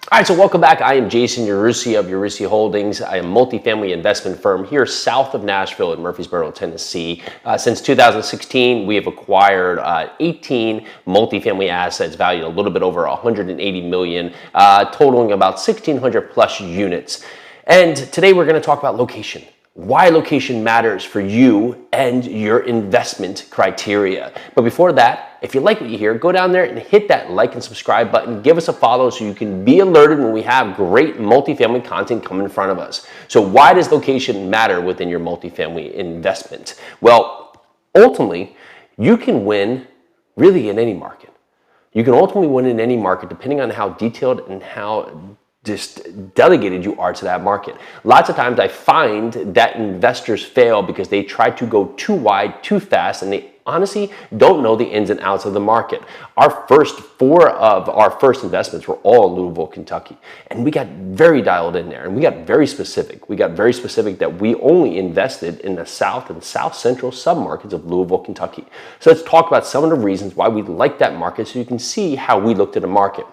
All right, so welcome back. I am Jason Yarusi of Yarusi Holdings. I am a multifamily investment firm here south of Nashville in Murfreesboro, Tennessee. Since 2016, we have acquired 18 multifamily assets valued a little bit over 180 million, totaling about 1,600 plus units. And today we're going to talk about location. Why location matters for you and your investment criteria. But before that, if you like what you hear, go down there and hit that like and subscribe button. Give us a follow so you can be alerted when we have great multifamily content coming in front of us. So why does location matter within your multifamily investment? Well, ultimately, you can win really in any market. You can ultimately win in any market depending on how detailed and how just delegated you are to that market. Lots of times I find that investors fail because they try to go too wide, too fast, and they honestly don't know the ins and outs of the market. Our first four of our first investments were all in Louisville, Kentucky. And we got very dialed in there and we got very specific. We got very specific that we only invested in the south and south central submarkets of Louisville, Kentucky. So let's talk about some of the reasons why we like that market so you can see how we looked at a market.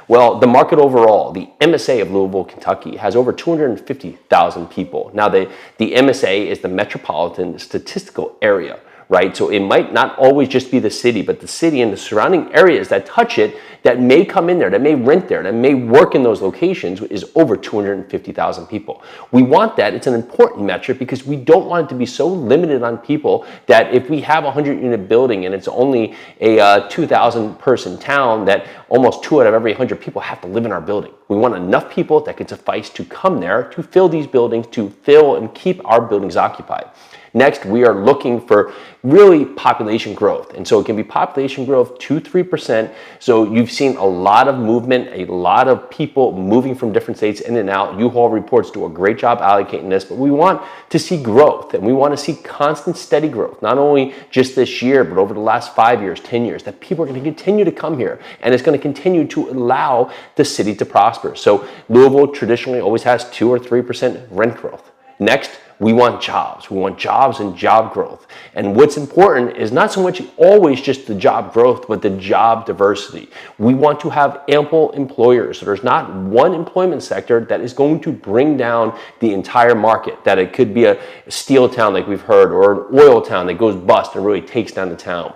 Well, the market overall, the MSA of Louisville, Kentucky, has over 250,000 people. Now, the MSA is the Metropolitan Statistical Area, right? So it might not always just be the city, but the city and the surrounding areas that touch it, that may come in there, that may rent there, that may work in those locations is over 250,000 people. We want that. It's an important metric because we don't want it to be so limited on people that if we have a 100-unit building and it's only a 2,000 person town, that almost 2 out of every 100 people have to live in our building. We want enough people that can suffice to come there, to fill these buildings, to fill and keep our buildings occupied. Next, we are looking for really population growth. And so it can be population growth 2-3%. So you've seen a lot of movement, a lot of people moving from different states in and out. U-Haul reports do a great job allocating this, but we want to see growth and we want to see constant, steady growth, not only just this year, but over the last 5 years, 10 years, that people are going to continue to come here and it's going to continue to allow the city to prosper. So Louisville traditionally always has 2 or 3% rent growth. Next, we want jobs. We want jobs and job growth. And what's important is not so much always just the job growth, but the job diversity. We want to have ample employers. So there's not one employment sector that is going to bring down the entire market, that it could be a steel town like we've heard, or an oil town that goes bust and really takes down the town.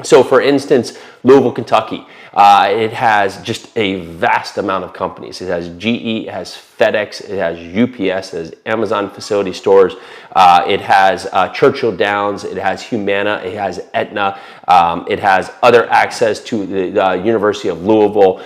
So for instance, Louisville, Kentucky, it has just a vast amount of companies. It has GE, it has FedEx, it has UPS, it has Amazon facility stores, it has Churchill Downs, it has Humana, it has Aetna, it has other access to the University of Louisville,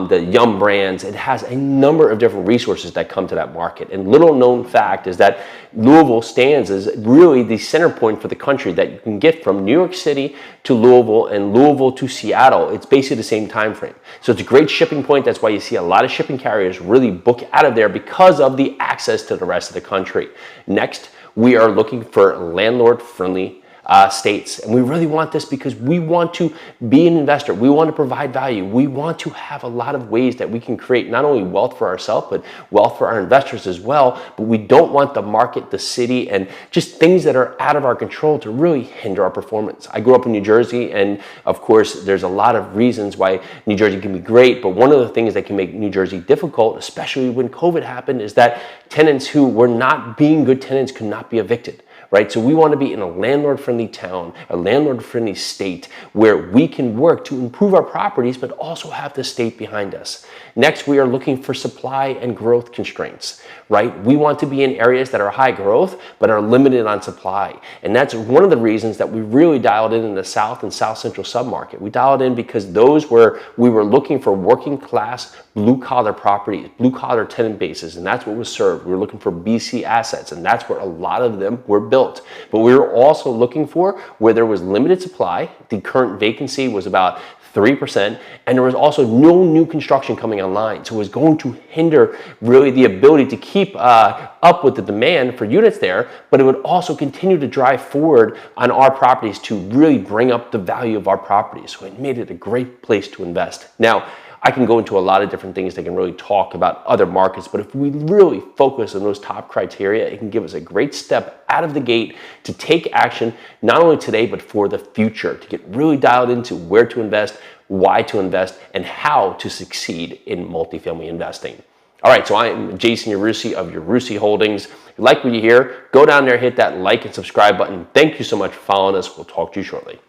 the Yum brands. It has a number of different resources that come to that market. And little known fact is that Louisville stands as really the center point for the country, that you can get from New York City to Louisville and Louisville to Seattle. It's basically the same time frame. So it's a great shipping point. That's why you see a lot of shipping carriers really book out of there because of the access to the rest of the country. Next, we are looking for landlord-friendly states. And we really want this because we want to be an investor. We want to provide value. We want to have a lot of ways that we can create not only wealth for ourselves, but wealth for our investors as well. But we don't want the market, the city, and just things that are out of our control to really hinder our performance. I grew up in New Jersey, and of course, there's a lot of reasons why New Jersey can be great. But one of the things that can make New Jersey difficult, especially when COVID happened, is that tenants who were not being good tenants could not be evicted. Right? So we want to be in a landlord-friendly town, a landlord-friendly state where we can work to improve our properties, but also have the state behind us. Next, we are looking for supply and growth constraints, right? We want to be in areas that are high growth, but are limited on supply. And that's one of the reasons that we really dialed in the South and South Central submarket. We dialed in because those were, we were looking for working class, blue collar properties, blue collar tenant bases, and that's what was served. We were looking for BC assets, and that's where a lot of them were built. But we were also looking for where there was limited supply. The current vacancy was about 3%, and there was also no new construction coming online. So it was going to hinder really the ability to keep up with the demand for units there, but it would also continue to drive forward on our properties to really bring up the value of our properties. So it made it a great place to invest. Now, I can go into a lot of different things that can really talk about other markets, but if we really focus on those top criteria, it can give us a great step out of the gate to take action, not only today, but for the future, to get really dialed into where to invest, why to invest, and how to succeed in multifamily investing. All right, so I'm Jason Yarusi of Yarusi Holdings. If you like what you hear, go down there, hit that like and subscribe button. Thank you so much for following us. We'll talk to you shortly.